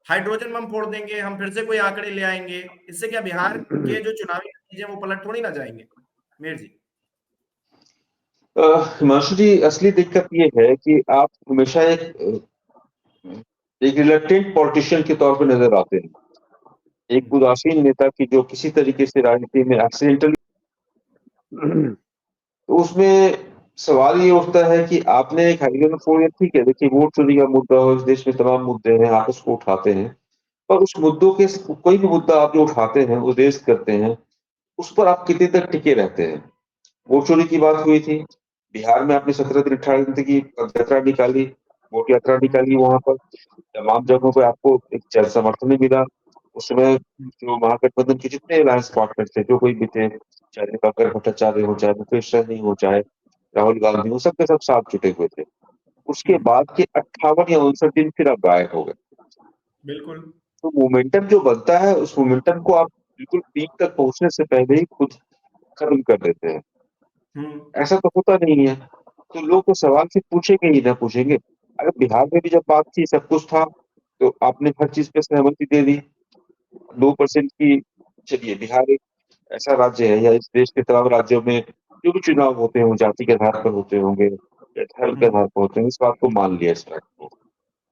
Hydrogen bomb फोड़ देंगे, हम फिर से कोई आंकड़े ले आएंगे। इससे क्या बिहार के जो चुनावी नतीजे हैं वो पलट थोड़ी ना जाएंगे। मेयर जी। हिमांशु जी, असली दिक्कत ये है कि आप हमेशा एक रिलक्टेंट पॉलिटिशियन के तौर पर नजर आते हैं, एक उदासीन नेता की जो किसी तरीके से राजनीति में एक्सीडेंटली। तो उसमें सवाल ये उठता है कि आपने एक हाइड्रोजन फोड़ दिया, ठीक है, देखिए वोट चोरी का मुद्दा हो, इस देश में तमाम मुद्दे हैं, आप उसको उठाते हैं, पर उस मुद्दों के कोई भी मुद्दा आप जो उठाते हैं, उद्देश्य करते हैं, उस पर आप कितने तक टिके रहते हैं। वोट चोरी की बात हुई थी, बिहार में आपने 17 दिन 18 दिन की पद यात्रा निकाली, वोट यात्रा निकाली, वहां पर तमाम जगहों पर आपको एक जन समर्थन नहीं मिला। उस समय जो महागठबंधन के जितने अलायंस पार्टनर थे, जो कोई भी थे, चाहे दिवाकर भट्टाचार्य हो, चाहे मुकेश सहनी हो, चाहे राहुल गांधी हो, सब के सब साथ जुटे हुए थे। उसके बाद के 58 या 59 दिन फिर आप गायब हो गए। बिल्कुल। तो मोमेंटम जो बनता है, उस मोमेंटम को आप बिल्कुल पीक तक पहुंचने से पहले ही खुद खत्म कर देते हैं। हम्म। ऐसा तो होता नहीं है। तो लोग तो सवाल फिर पूछेंगे ही ना, पूछेंगे। अगर बिहार में भी जब बात थी, सब कुछ था, तो आपने हर चीज पे सहमति दे दी। 2% की, चलिए बिहार एक ऐसा राज्य है, या इस देश के तमाम राज्यों में जो भी चुनाव होते हैं वो जाति के आधार पर होते होंगे या धर्म के हम्म। आधार पर होते हैं, इस बात को मान लिया, इस बात को।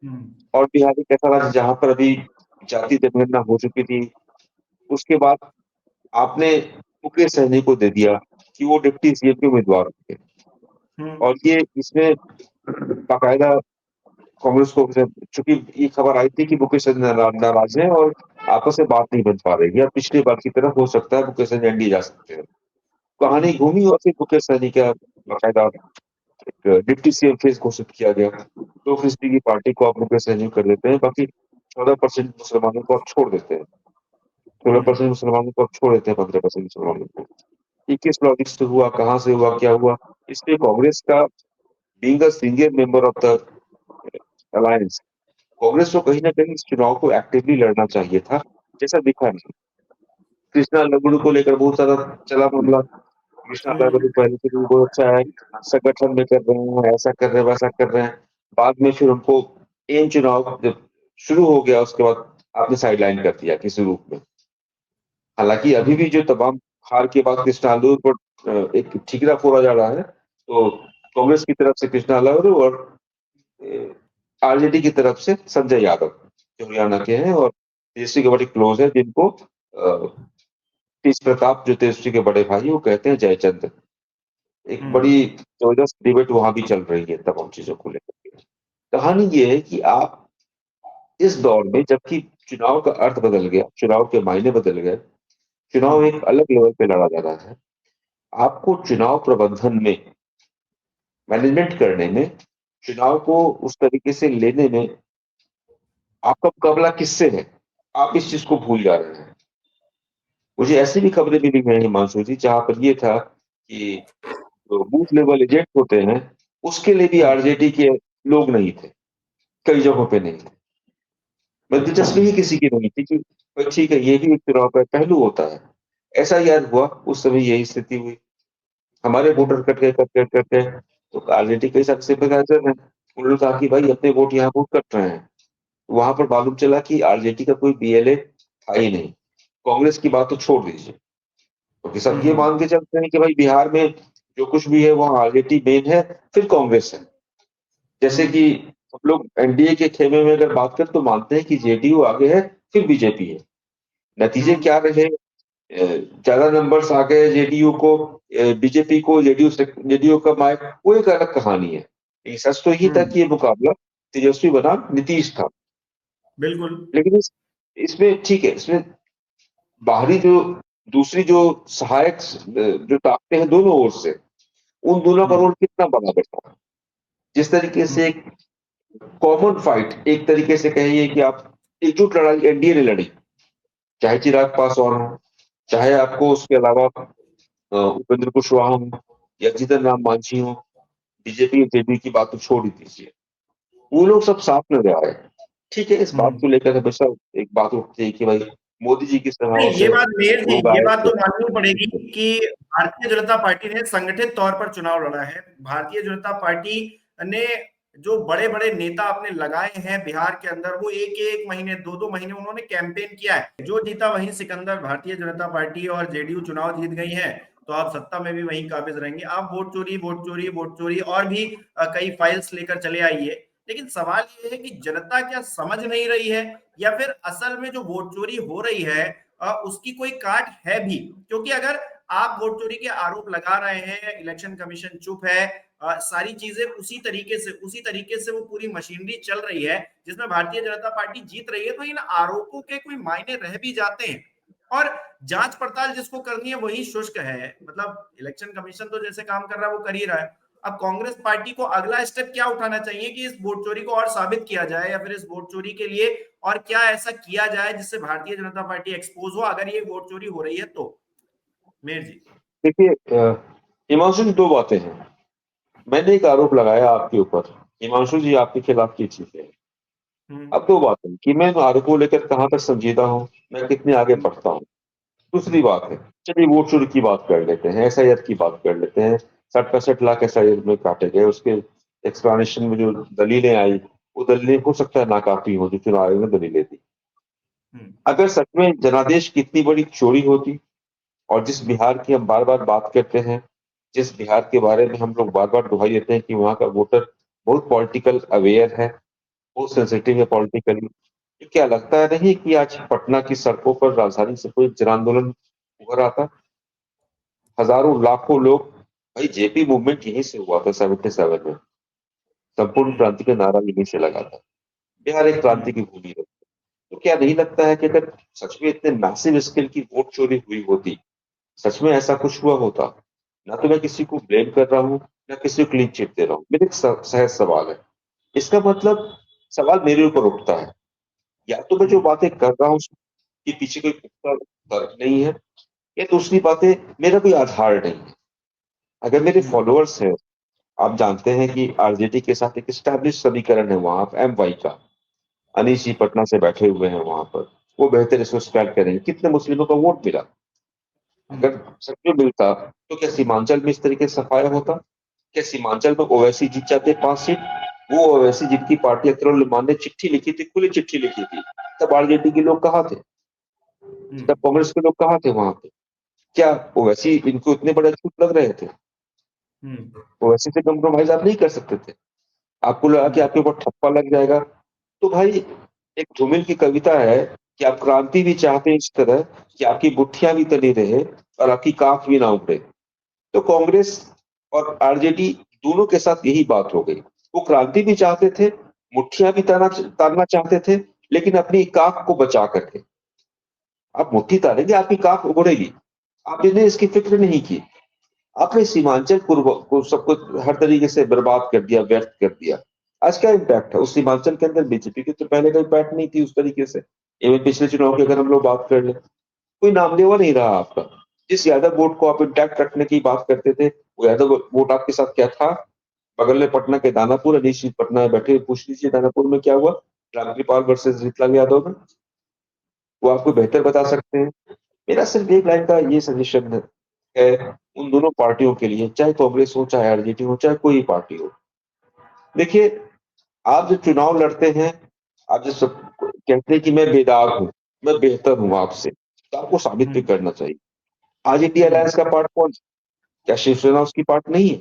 हम्म। और बिहार एक ऐसा राज्य जहां पर अभी जाति जनगणना हो चुकी थी, उसके बाद आपने मुकेश सहनी को दे दिया कि वो डिप्टी सीएम के उम्मीदवार होंगे। हम्म। और ये इसमें बाकायदा कांग्रेस को, चूंकि ये खबर आई थी कि मुकेश सहनी नाराज है और आपस में बात नहीं बन पा रही है, पिछली बार की तरह हो सकता है मुकेश सहनी एनडीए जा सकते हैं। कहानी हम्म। घूमी और फिर मुकेश सहनी का बाकायदा एक डिप्टी सीएम फेस घोषित किया गया। 2% की पार्टी को आप मुकेश सहनी कर देते हैं, बाकी 14% मुसलमानों को आप छोड़ देते हैं। 16% हम्म। मुसलमानों को आप छोड़ देते हैं, 15% मुसलमानों को। ये किस लॉजिक से हुआ, कहाँ से हुआ, क्या हुआ? इसलिए कांग्रेस का, being a senior member of the alliance, Congress को कहीं ना कहीं इस चुनाव को एक्टिवली लड़ना चाहिए था, जैसा दिखा नहीं। कृष्णा लगड़ू को लेकर बहुत सारा चला मामला। कृष्णा लगड़ू हम्म। पहले से भी बहुत अच्छा है, संगठन में कर रहे हैं, ऐसा कर रहे हैं, वैसा कर रहे हैं। बाद में फिर उनको एम चुनाव जब शुरू हो गया, उसके बाद आपने साइडलाइन कर दिया किसी रूप में। हालांकि अभी भी जो तमाम हार के बाद कृष्णा आलू पर एक ठीकरा फोड़ा जा रहा है, तो कांग्रेस की तरफ से कृष्णा आलू और आरजेडी की तरफ से संजय यादव, जो हरियाणा के हैं और तेजस्वी के बड़े क्लोज है, जिनको तेज प्रताप, जो तेजस्वी के बड़े भाई, वो कहते हैं जयचंद्र। एक बड़ी हम्म। जबरदस्त डिबेट वहां भी चल रही है तमाम चीजों को लेकर के। कहानी ये है कि आप इस दौर में, जबकि चुनाव का अर्थ बदल गया, चुनाव के मायने बदल गए, चुनाव हम्म। एक अलग लेवल पे लड़ा जा रहा है, आपको चुनाव प्रबंधन में, मैनेजमेंट करने में, चुनाव को उस तरीके से लेने में आपका मुकाबला किससे है, आप इस चीज को भूल जा रहे हैं। मुझे ऐसी भी खबरें मिली हैं हिमांशु जी, जहां पर ये था कि जो बूथ लेवल एजेंट होते हैं, उसके लिए भी हम्म। आरजेडी के लोग नहीं थे, कई जगहों पे नहीं थे। बस दिलचस्पी ही किसी की नहीं थी कि भाई ठीक है, ये भी एक चुनाव का पहलू होता है। ऐसा यार हुआ, उस समय यही स्थिति हुई, हमारे वोटर कट गए, कट गए। तो आरजेडी कई सारे सिंपैथाइजर हैं, उन्होंने कहा कि भाई अपने वोट यहाँ वोट कट रहे हैं। वहां पर मालूम चला कि आरजेडी का कोई बीएलए था ही नहीं। कांग्रेस की बात तो छोड़ दीजिए, क्योंकि सब ये हम्म। मान के चलते हैं कि भाई बिहार में जो कुछ भी है वहाँ आरजेडी मेन है, फिर कांग्रेस है। जैसे कि हम्म। हम लोग एनडीए के खेमे में अगर बात करें तो मानते हैं कि जेडीयू आगे है, फिर बीजेपी है। नतीजे हम्म। क्या रहे? ज्यादा नंबर्स आ गए जेडीयू को, बीजेपी को, जेडीयू कम आए, वो एक अलग कहानी है। लेकिन सच तो यही था हम्म। कि ये मुकाबला तेजस्वी बनाम नीतीश था। बिल्कुल। लेकिन इसमें ठीक है, इसमें बाहरी जो दूसरी जो सहायक जो ताकतें हैं दोनों ओर से, उन दोनों का हम्म। रोल कितना बराबर था। जिस तरीके हम्म। से एक कॉमन फाइट, एक तरीके से कहिए कि आप एकजुट लड़ाई एनडीए ने लड़ी, चाहे चिराग पासवान हो, चाहे आपको उसके अलावा उपेंद्र कुशवाहा हो या जीतन राम मांझी हो, बीजेपी जेडीयू की बात तो छोड़ ही दीजिए, वो लोग सब साथ में आ रहे हैं। ठीक है, इस बात हम्म। को लेकर हमेशा एक बात उठती है कि भाई मोदी जी की नहीं, सभाओं ये से बात मेयर जी, लोग ये आए बात थे। तो माननी पड़ेगी कि भारतीय जनता पार्टी ने संगठित तौर पर चुनाव लड़ा है। भारतीय जनता पार्टी ने जो बड़े बड़े नेता आपने लगाए हैं बिहार के अंदर, वो एक एक महीने, दो दो महीने उन्होंने कैंपेन किया है। जो जीता वहीं सिकंदर, भारतीय जनता पार्टी और जेडीयू चुनाव जीत गई है, तो आप सत्ता में भी वहीं काबिज रहेंगे। आप वोट चोरी, वोट चोरी, वोट चोरी और भी कई फाइल्स लेकर चले आइए। लेकिन सवाल ये है कि जनता क्या समझ नहीं रही है, या फिर असल में जो वोट चोरी हो रही है उसकी कोई काट है भी? क्योंकि अगर आप वोट चोरी के आरोप लगा रहे हैं, इलेक्शन कमीशन चुप है, सारी चीजें उसी तरीके से वो पूरी मशीनरी चल रही है जिसमें भारतीय जनता पार्टी जीत रही है, तो इन आरोपों के कोई मायने रह भी जाते हैं। और जांच पड़ताल जिसको करनी है वही शुष्क है। मतलब इलेक्शन कमीशन तो जैसे काम कर रहा है वो कर ही रहा है। अब कांग्रेस पार्टी को अगला स्टेप क्या उठाना चाहिए कि इस वोट चोरी को और साबित किया जाए, या फिर इस वोट चोरी के लिए और क्या ऐसा किया जाए जिससे भारतीय जनता पार्टी एक्सपोज हो, अगर ये वोट चोरी हो रही है तो? मेयर जी। देखिए, हिमांशु जी, दो बातें हैं। मैंने एक आरोप लगाया आपके ऊपर, हिमांशु जी आपके खिलाफ की चीज है। हम्म। अब दो बातें कि मैं इन आरोपों को लेकर कहाँ तक संजीदा हूँ, मैं कितने आगे बढ़ता हूँ। दूसरी बात है, चलिए वोट चोरी की बात कर लेते हैं, एसआईआर की बात कर लेते हैं। 60-65 लाख एसआईआर में काटे गए, उसके एक्सप्लेनेशन में जो दलीलें आई, वो दलीलें हो सकता है नाकाफी हो जो चुनाव आयोग ने दलीलें दी। हम्म। अगर सच में जनादेश की इतनी बड़ी चोरी होती, और जिस बिहार की हम बार बार बात करते हैं, जिस बिहार के बारे में हम लोग बार बार दुहाई देते हैं कि वहां का वोटर बहुत पॉलिटिकल अवेयर है, बहुत सेंसिटिव है पॉलिटिकली, तो क्या लगता है नहीं कि आज पटना की सड़कों पर, राजधानी से कोई जन आंदोलन उभर आता? हजारों लाखों लोग, भाई जेपी मूवमेंट यहीं से हुआ था 77 में, संपूर्ण हम्म। क्रांति का नारा यहीं से लगा था। बिहार एक क्रांति हम्म। की भूमि है। तो क्या नहीं लगता है कि अगर सच में इतने मैसिव स्केल की वोट चोरी हुई होती, सच में ऐसा कुछ हुआ होता, ना तो मैं किसी को ब्लेम कर रहा हूँ, ना किसी को क्लीन चिट दे रहा हूँ, मेरे एक सहज सवाल है। इसका मतलब सवाल मेरे ऊपर उठता है, या तो मैं जो हम्म। बातें कर रहा हूँ उसके पीछे कोई पुख्ता तर्क नहीं है, या दूसरी बातें मेरा कोई आधार नहीं है। अगर मेरे हम्म। फॉलोअर्स हैं, आप जानते हैं कि आरजेडी के साथ एक स्टैब्लिश समीकरण है वहां एम वाई का, अनीश जी पटना से बैठे हुए हैं वहां पर, वो बेहतर इसको स्क्वायर करेंगे। कितने मुस्लिमों का वोट मिला? अगर हम्म। सच में मिलता तो क्या सीमांचल में इस तरीके से सफाया होता? क्या सीमांचल में ओवैसी जीत जाते 5 सीट? वो ओवैसी जिनकी पार्टी अख्तरुल मान ने चिट्ठी लिखी थी, खुली चिट्ठी लिखी थी, तब आरजेडी के लोग कहाँ थे? तब हम्म। कांग्रेस के लोग कहाँ थे वहां पे? क्या ओवैसी इनको इतने बड़े झूठ लग रहे थे? हम्म। ओवैसी से कम्प्रोमाइज आप नहीं कर सकते थे? आपको लगा कि हम्म। आपके ऊपर ठप्पा लग जाएगा? तो भाई, एक धूमिल की कविता है कि आप क्रांति भी चाहते हैं इस तरह कि आपकी बुट्ठियां भी तली रहे और आपकी काख भी ना उभरे। तो कांग्रेस और आरजेडी दोनों के साथ यही बात हो गई। वो क्रांति भी चाहते थे, मुठ्ठियां भी तानना चाहते थे, लेकिन अपनी काख को बचा करके। आप मुट्ठी तानेंगे, आपकी काख उड़ेगी। आपने इसकी फिक्र नहीं की। आपने सीमांचल को सबको हर तरीके से बर्बाद कर दिया, व्यर्थ कर दिया। आज क्या इम्पैक्ट है उस सीमांचल के अंदर? बीजेपी की तो पहले का इम्पैक्ट नहीं थी उस तरीके से। इवन पिछले चुनाव की अगर हम लोग बात कर ले, कोई नाम लेवा नहीं रहा आपका। जिस यादव वोट को आप इंटैक्ट रखने की बात करते थे, वो यादव वोट आपके साथ क्या था? बगल में पटना के दानापुर, अनीश जी पटना में बैठे, पूछ लीजिए दानापुर में क्या हुआ रामकृपाल वर्सेस रीतलाल यादव में। वो आपको बेहतर बता सकते हैं। मेरा सिर्फ एक लाइन का ये सजेशन है उन दोनों पार्टियों के लिए, चाहे कांग्रेस हो, चाहे आरजेडी हो, चाहे कोई पार्टी हो। देखिए, आप जो चुनाव लड़ते हैं, आप जो सब कहते हैं कि मैं बेदाग हूं, मैं बेहतर हूं आपसे, तो आपको साबित भी हम्म। करना चाहिए। आज इंडिया हम्म। अलायंस का पार्ट कौन? क्या शिवसेना उसकी पार्ट नहीं है?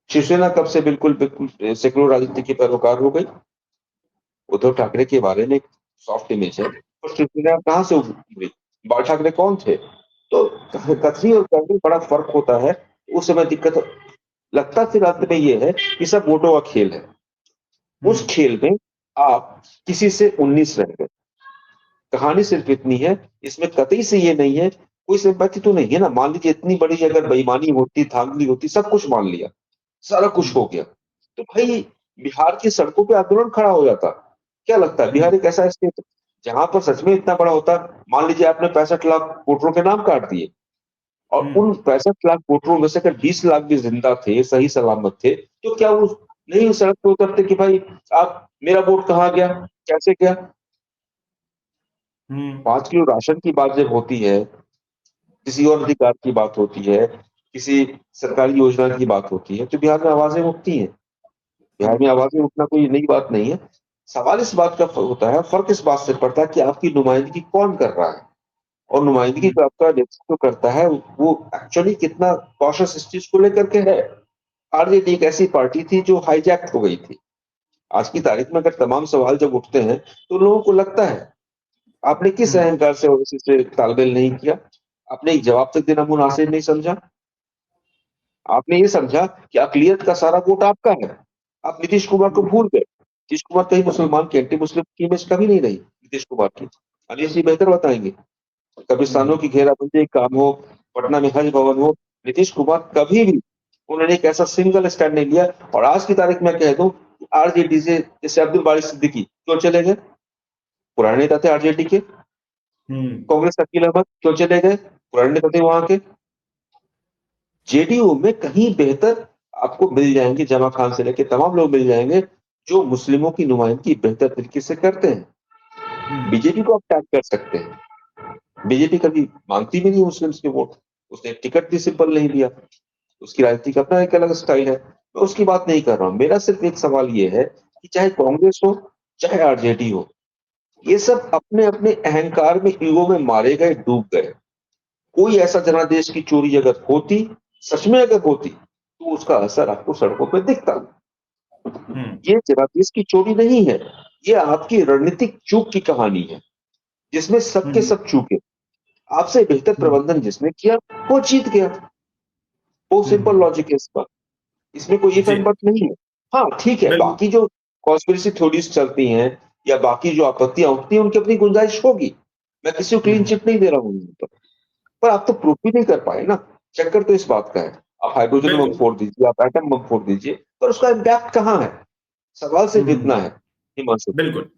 शिवसेना कब से बिल्कुल बिल्कुल सेकुलर राजनीति की पैरोकार हो गई? उद्धव ठाकरे के बारे में एक सॉफ्ट इमेज है, और शिवसेना कहाँ से उभरी? बाल ठाकरे कौन थे? तो कथनी और करनी बड़ा फर्क होता है। उस समय दिक्कत लगता फिर अंत में ये है कि सब वोटों का खेल है। उस हम्म। खेल में आप किसी से 19 रह गए। कहानी सिर्फ इतनी है, इसमें कतई से ये नहीं है, कोई सिंपैथी तो नहीं है ना। मान लीजिए इतनी बड़ी अगर बेईमानी होती, धांधली होती, सब कुछ मान लिया, सारा कुछ हो हम्म। गया, तो भाई बिहार की सड़कों पे आंदोलन खड़ा हो जाता। क्या लगता है हम्म। बिहार एक ऐसा स्टेट जहां पर सच में इतना बड़ा होता? मान लीजिए आपने 65 लाख वोटरों के नाम काट दिए, और हम्म। उन 65 लाख वोटरों में से अगर 20 लाख भी जिंदा थे, सही सलामत थे, तो क्या वो नहीं उस सड़क पे उतरते कि भाई आप मेरा वोट कहाँ गया, कैसे गया? हम्म। 5 किलो राशन की बात जब होती है, किसी और अधिकार की बात होती है, किसी सरकारी योजना की बात होती है, तो बिहार में आवाजें उठती हैं। बिहार में आवाजें उठना कोई नई बात नहीं है। सवाल इस बात का होता है, फर्क इस बात से पड़ता है कि आपकी नुमाइंदगी कौन कर रहा है, और नुमाइंदगी जो आपका नेतृत्व करता है वो एक्चुअली कितना कॉशियस इस चीज को लेकर के है। आरजेडी एक ऐसी पार्टी थी जो हाईजैक हो गई थी। आज की तारीख में अगर तमाम सवाल जब उठते हैं तो लोगों को लगता है आपने किस अहंकार से और इसी से तालमेल नहीं किया, आपने एक जवाब तक देना मुनासिब नहीं समझा, आपने ये समझा कि अकलियत का सारा वोट आपका है। आप नीतीश कुमार को भूल गए। नीतीश कुमार कहीं मुसलमान की एंटी मुस्लिम की इमेज कभी नहीं रही नीतीश कुमार की। अनिल जी बेहतर बताएंगे। कब्रिस्तानों की घेराबंदी काम हो, पटना में हज भवन हो, नीतीश कुमार कभी भी उन्होंने एक ऐसा सिंगल स्टैंड नहीं लिया। और आज की तारीख में कह दूं, आरजेडी से जैसे अब्दुल बारी सिद्दीकी क्यों चले गए, पुराने नेता थे आरजेडी के। कांग्रेस अकील अहमद क्यों चले गए, पुराने नेता थे वहां के। जेडीयू में कहीं बेहतर आपको मिल जाएंगे, जमा खान से लेके तमाम लोग मिल जाएंगे जो मुस्लिमों की नुमाइंदगी बेहतर तरीके से करते हैं। बीजेपी को आप टैग कर सकते हैं, बीजेपी कभी मांगती भी नहीं मुस्लिम्स के वोट, उसने एक टिकट भी सिंपल नहीं दिया, उसकी राजनीति का अपना एक अलग स्टाइल है। मैं उसकी बात नहीं कर रहा हूं, मेरा सिर्फ एक सवाल ये है कि चाहे कांग्रेस हो चाहे आरजेडी हो, ये सब अपने अपने अहंकार में, ईगो में मारे गए, डूब गए। कोई ऐसा जनादेश की चोरी अगर होती, सच में अगर होती, तो उसका असर आपको सड़कों पर दिखता। ये जनादेश की चोरी नहीं है, ये आपकी रणनीतिक चूक की कहानी है, जिसमें सबके सब चूके। आपसे बेहतर प्रबंधन जिसने किया वो जीत गया। बहुत सिंपल लॉजिक है इसका, इसमें कोई इफ जी एंड बट नहीं है। हाँ ठीक है, बिल्कुल। बाकी जो कॉन्स्पिरेसी थ्योरीज चलती हैं या बाकी जो आपत्तियां उठती हैं उनकी अपनी गुंजाइश होगी, मैं किसी को क्लीन चिट नहीं दे रहा हूं पर आप तो प्रूफ भी नहीं कर पाए ना। चक्कर तो इस बात का है, आप हाइड्रोजन बम बिल्कुल। फोड़ दीजिए, आप एटम बम फोड़ दीजिए, पर उसका इम्पैक्ट कहाँ है, सवाल सिर्फ इतना है हिमांशु। बिल्कुल।